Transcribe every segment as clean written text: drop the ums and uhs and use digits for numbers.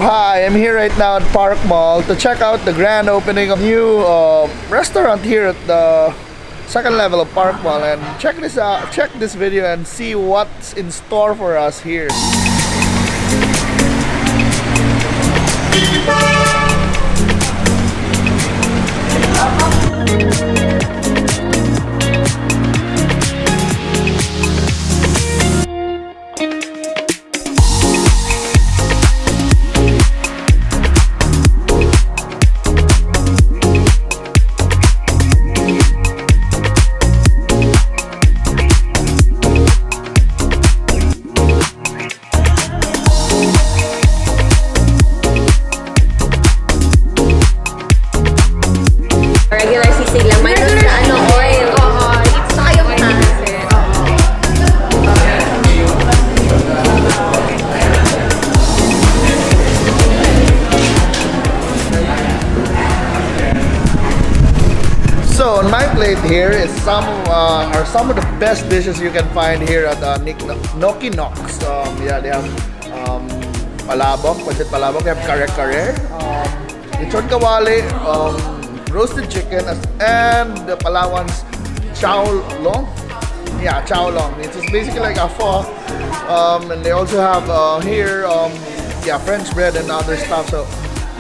Hi, I'm here right now at Parkmall to check out the grand opening of new restaurant here at the second level of Parkmall, and check this out, check this video and see what's in store for us here. So on my plate here is some of the best dishes you can find here at Nokinocs. Yeah, they have Palabok, Palabok. They have Kare-Kare, Lechon Kawali, roasted chicken, and the Palawan's Chao Long. Yeah, Chao Long. It's basically like a pho. And they also have here yeah, French bread and other stuff. So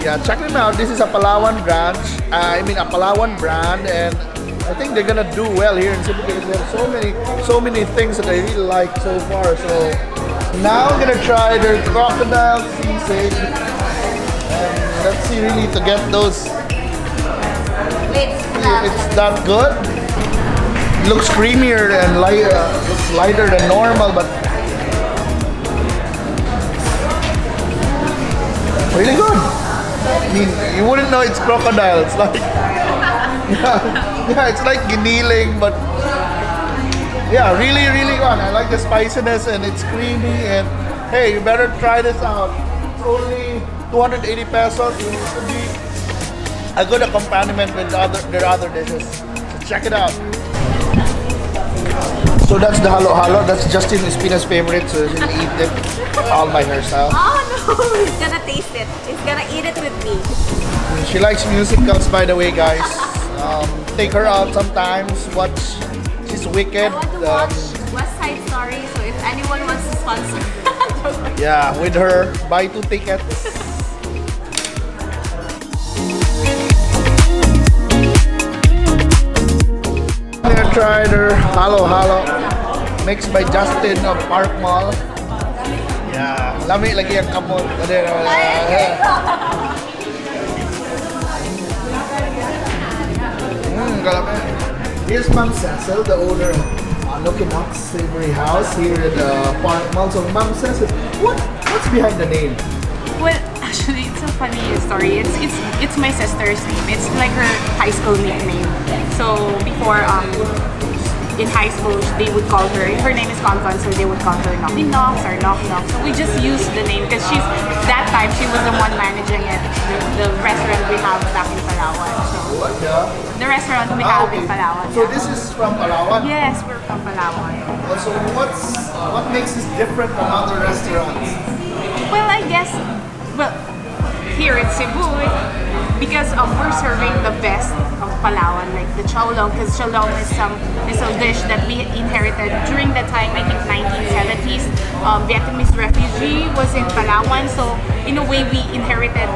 yeah, check them out. This is a Palawan branch. I mean a Palawan brand, and I think they're gonna do well here in Cebu because they have so many things that I really like so far. So now I'm gonna try their crocodile sisig, and let's see really to get those. It's that good. It looks creamier and looks lighter than normal, but really good. I mean, you wouldn't know it's crocodile. It's like, yeah, it's like giniling, but yeah, really good. I like the spiciness and it's creamy. And hey, you better try this out. It's only 280 pesos. It would be a good accompaniment with their other dishes. So check it out. So that's the halo-halo. That's Justin Espina's favorite, so she'll eat it all by herself. Oh no, he's gonna taste it. He's gonna eat it with me. She likes musicals, by the way, guys. Take her out sometimes. Watch. She's wicked. I want to watch West Side Story, so if anyone wants to sponsor. Yeah, with her, buy 2 tickets. I'm gonna try their halo-halo mixed by Justin of Parkmall. Yeah, lami lagi ang kamot. Here's Ma'am Cecil, the owner of Nokinocs Savory House here at Parkmall. So Ma'am Cecil, what's behind the name? Well, actually, it's a funny story. It's my sister's name. It's like her high school nickname. So before, in high school, they would call her. Her name is Concon, so they would call her Nokinocs or Knock. So we just used the name because that time she was the one managing it, the restaurant we have back in Palawan. So the restaurant we have in Palawan. So this is from Palawan? Yes, we're from Palawan. So what makes this different from other restaurants? Well, I guess, here in Cebu, because we're serving the best of Palawan, like the Chao Long, because Chao Long is a dish that we inherited during the time, I think 1970s. Vietnamese refugee was in Palawan, so in a way we inherited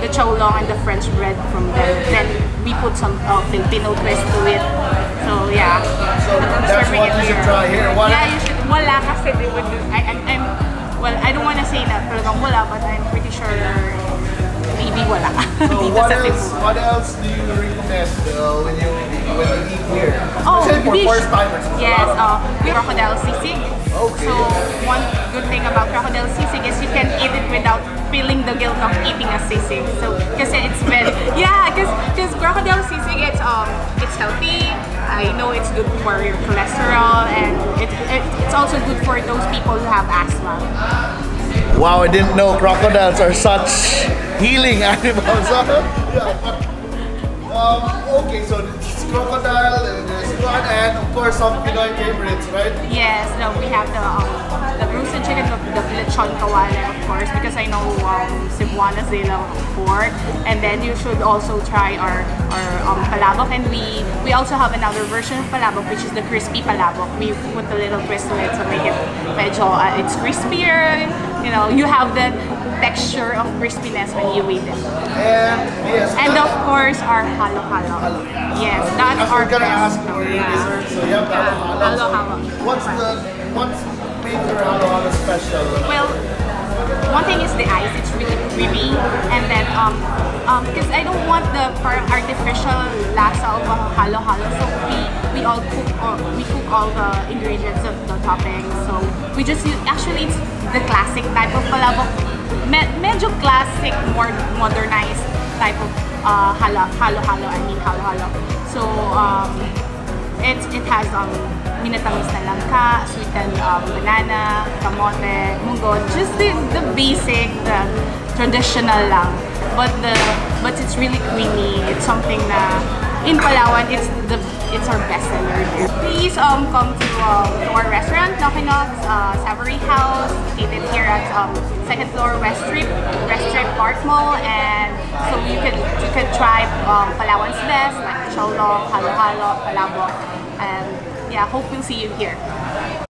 the Chao Long and the French bread from them. Then we put some Filipino twist to it. So yeah, so that's what you should try here. Yeah, you should. Wala kasi they would do. Well, I don't want to say that talagang wala, but I'm pretty sure maybe wala. So what else do you recommend when you eat here? Oh, for first timers. Yes, crocodile sisig. Okay. So one good thing about crocodile sisig is you can eat it without feeling the guilt of eating a sisig. So kasi it's very because crocodile sisig it's healthy. I know it's good for your cholesterol, and it's also good for those people who have asthma. Wow, I didn't know crocodiles are such healing animals. Okay, so it's crocodile, and there's one, and of course some Pinoy favorites, right? Yes, no, we have the roasted chicken, the Lechon Kawali, of course, because I know Cebuanos, they love pork. And then you should also try our Palabok, and we also have another version of Palabok, which is the crispy Palabok. We put a little twist to it to make it medyo, it's crispier. You know, you have the texture of crispiness when you eat it. And yes, And of course, our halo-halo. Yes, that's I our was gonna best. ask for your dessert, so you have Halo-halo. What's made your halo special? Well, one thing is the ice, it's really creamy, and then because I don't want the artificial lasa of a halo-halo, so we cook all the ingredients of the toppings. So we just use, actually it's the classic type of palabok, medyo classic, more modernized type of halo-halo. So it has minatamis na langka, sweetened banana, kamote, munggo, just the basic, the traditional lang. But it's really creamy. It's something na in Palawan, it's our best seller here. Please come to our restaurant, Nokinocs Savory House, located here at 2nd floor West Strip of Parkmall, and so you could try Palawan's best like Chao Long, Halo-Halo, Palabok, and yeah, hope we'll see you here.